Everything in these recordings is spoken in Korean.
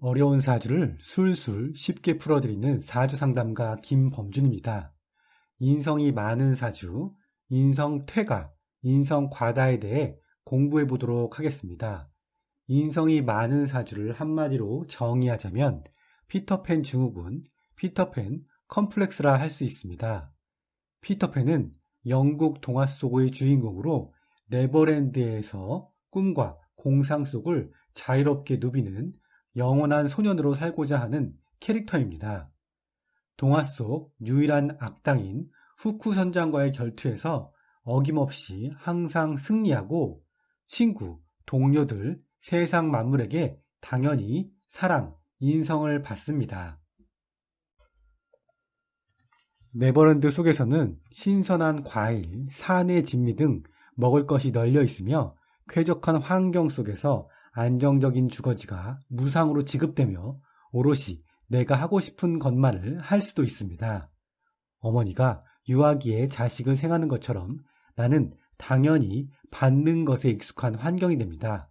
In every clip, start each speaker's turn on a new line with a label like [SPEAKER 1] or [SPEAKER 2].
[SPEAKER 1] 어려운 사주를 술술 쉽게 풀어드리는 사주상담가 김범준입니다. 인성이 많은 사주, 인성퇴가, 인성과다에 대해 공부해 보도록 하겠습니다. 인성이 많은 사주를 한마디로 정의하자면 피터팬 증후군, 피터팬 컴플렉스라 할 수 있습니다. 피터팬은 영국 동화 속의 주인공으로 네버랜드에서 꿈과 공상 속을 자유롭게 누비는 영원한 소년으로 살고자 하는 캐릭터입니다. 동화 속 유일한 악당인 후쿠 선장과의 결투에서 어김없이 항상 승리하고 친구, 동료들, 세상 만물에게 당연히 사랑, 인성을 받습니다. 네버랜드 속에서는 신선한 과일, 산의 진미 등 먹을 것이 널려 있으며 쾌적한 환경 속에서 안정적인 주거지가 무상으로 지급되며 오롯이 내가 하고 싶은 것만을 할 수도 있습니다. 어머니가 유아기에 자식을 생하는 것처럼 나는 당연히 받는 것에 익숙한 환경이 됩니다.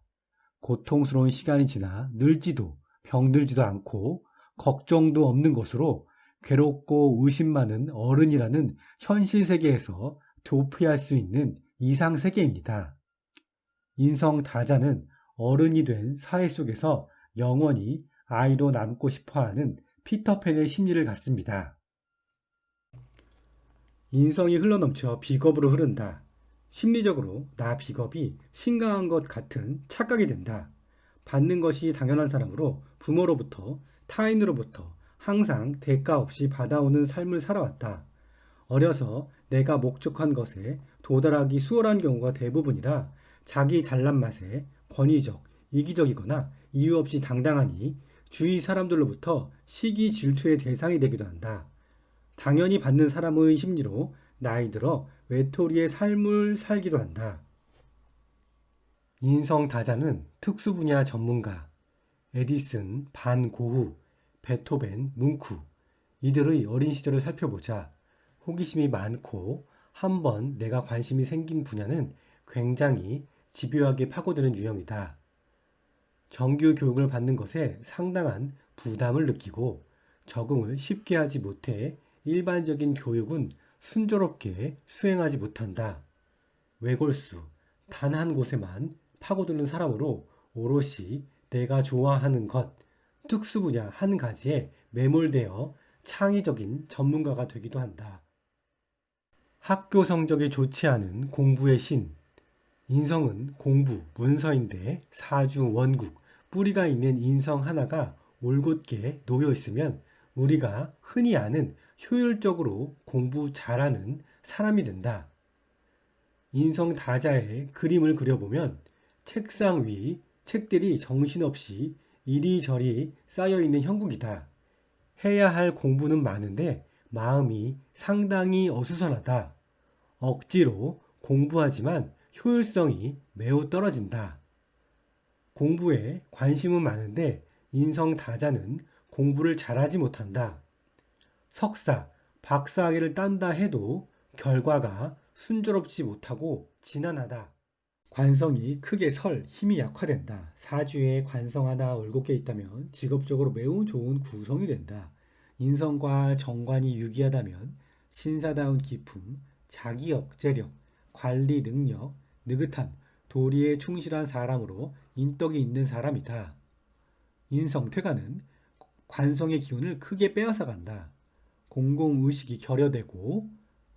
[SPEAKER 1] 고통스러운 시간이 지나 늙지도 병들지도 않고 걱정도 없는 것으로 괴롭고 의심 많은 어른이라는 현실 세계에서 도피할 수 있는 이상 세계입니다. 인성 다자는 어른이 된 사회 속에서 영원히 아이로 남고 싶어하는 피터팬의 심리를 갖습니다. 인성이 흘러넘쳐 비겁으로 흐른다. 심리적으로 나 비겁이 심각한 것 같은 착각이 된다. 받는 것이 당연한 사람으로 부모로부터 타인으로부터 항상 대가 없이 받아오는 삶을 살아왔다. 어려서 내가 목적한 것에 도달하기 수월한 경우가 대부분이라 자기 잘난 맛에 권위적, 이기적이거나 이유 없이 당당하니 주위 사람들로부터 시기 질투의 대상이 되기도 한다. 당연히 받는 사람의 심리로 나이 들어 외톨이의 삶을 살기도 한다. 인성 다자는 특수 분야 전문가, 에디슨, 반 고흐, 베토벤, 뭉크 이들의 어린 시절을 살펴보자 호기심이 많고 한번 내가 관심이 생긴 분야는 굉장히 집요하게 파고드는 유형이다. 정규 교육을 받는 것에 상당한 부담을 느끼고 적응을 쉽게 하지 못해 일반적인 교육은 순조롭게 수행하지 못한다. 외골수, 단 한 곳에만 파고드는 사람으로 오롯이 내가 좋아하는 것, 특수 분야 한 가지에 매몰되어 창의적인 전문가가 되기도 한다. 학교 성적이 좋지 않은 공부의 신. 인성은 공부, 문서인데 사주, 원국, 뿌리가 있는 인성 하나가 올곧게 놓여 있으면 우리가 흔히 아는 효율적으로 공부 잘하는 사람이 된다. 인성 다자의 그림을 그려보면 책상 위 책들이 정신없이 이리저리 쌓여있는 형국이다. 해야 할 공부는 많은데 마음이 상당히 어수선하다. 억지로 공부하지만 효율성이 매우 떨어진다. 공부에 관심은 많은데 인성 다자는 공부를 잘하지 못한다. 석사, 박사학위를 딴다 해도 결과가 순조롭지 못하고 지난하다. 관성이 크게 설 힘이 약화된다. 사주에 관성 하나 올곧게 있다면 직업적으로 매우 좋은 구성이 된다. 인성과 정관이 유기하다면 신사다운 기품, 자기 억제력, 관리 능력, 느긋함, 도리에 충실한 사람으로 인덕이 있는 사람이다. 인성퇴가는 관성의 기운을 크게 빼앗아간다. 공공의식이 결여되고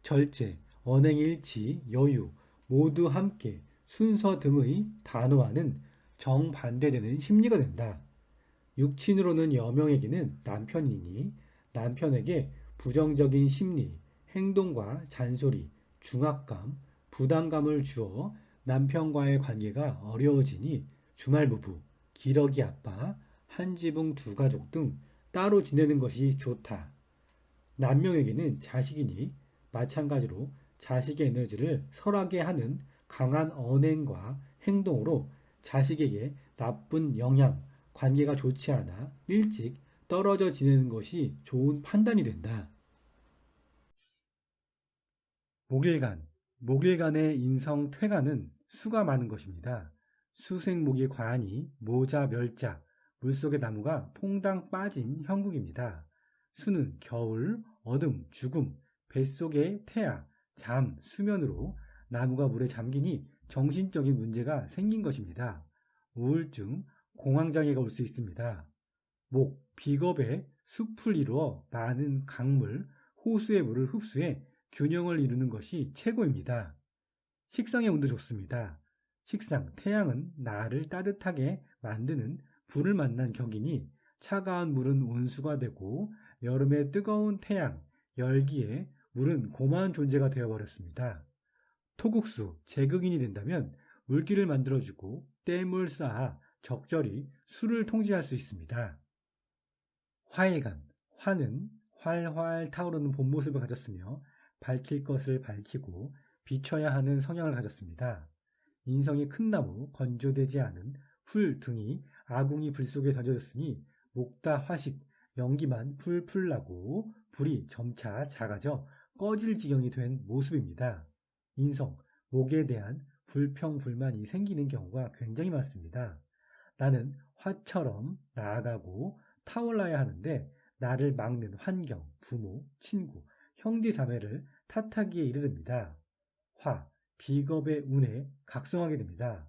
[SPEAKER 1] 절제, 언행일치, 여유 모두 함께 순서 등의 단호와는 정반대되는 심리가 된다. 육친으로는 여명에게는 남편이니 남편에게 부정적인 심리, 행동과 잔소리, 중압감, 부담감을 주어 남편과의 관계가 어려워지니 주말부부, 기러기 아빠, 한지붕 두 가족 등 따로 지내는 것이 좋다. 남명에게는 자식이니 마찬가지로 자식의 에너지를 설하게 하는 강한 언행과 행동으로 자식에게 나쁜 영향, 관계가 좋지 않아 일찍 떨어져 지내는 것이 좋은 판단이 된다. 목일간, 목일간의 인성 퇴가는 수가 많은 것입니다. 수생목이 과하니 모자, 멸자, 물속의 나무가 퐁당 빠진 형국입니다. 수는 겨울, 어둠, 죽음, 뱃속의 태아, 잠, 수면으로 나무가 물에 잠기니 정신적인 문제가 생긴 것입니다. 우울증, 공황장애가 올 수 있습니다. 목, 비겁에 숲을 이루어 많은 강물, 호수의 물을 흡수해 균형을 이루는 것이 최고입니다. 식상의 운도 좋습니다. 식상, 태양은 나를 따뜻하게 만드는 불을 만난 격이니 차가운 물은 온수가 되고 여름의 뜨거운 태양, 열기에 물은 고마운 존재가 되어버렸습니다. 토국수, 제극인이 된다면 물기를 만들어주고 댐을 쌓아 적절히 수를 통제할 수 있습니다. 화일간, 화는 활활 타오르는 본 모습을 가졌으며 밝힐 것을 밝히고 비춰야 하는 성향을 가졌습니다. 인성이 큰 나무, 건조되지 않은 풀 등이 아궁이 불 속에 던져졌으니 목다 화식, 연기만 풀풀 나고 불이 점차 작아져 꺼질 지경이 된 모습입니다. 인성, 목에 대한 불평불만이 생기는 경우가 굉장히 많습니다. 나는 화처럼 나아가고 타올라야 하는데 나를 막는 환경, 부모, 친구, 형제 자매를 탓하기에 이르릅니다. 화, 비겁의 운에 각성하게 됩니다.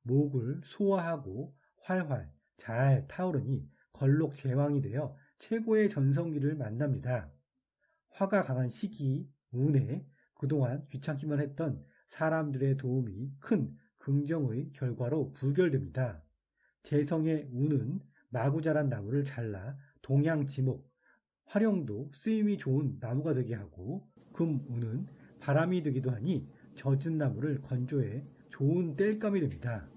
[SPEAKER 1] 목을 소화하고 활활 잘 타오르니 걸록 제왕이 되어 최고의 전성기를 만납니다. 화가 강한 시기, 운에 그동안 귀찮기만 했던 사람들의 도움이 큰 긍정의 결과로 부결됩니다. 재성의 운은 마구 자란 나무를 잘라 동양지목, 활용도 쓰임이 좋은 나무가 되게 하고 금운은 바람이 되기도 하니 젖은 나무를 건조해 좋은 땔감이 됩니다.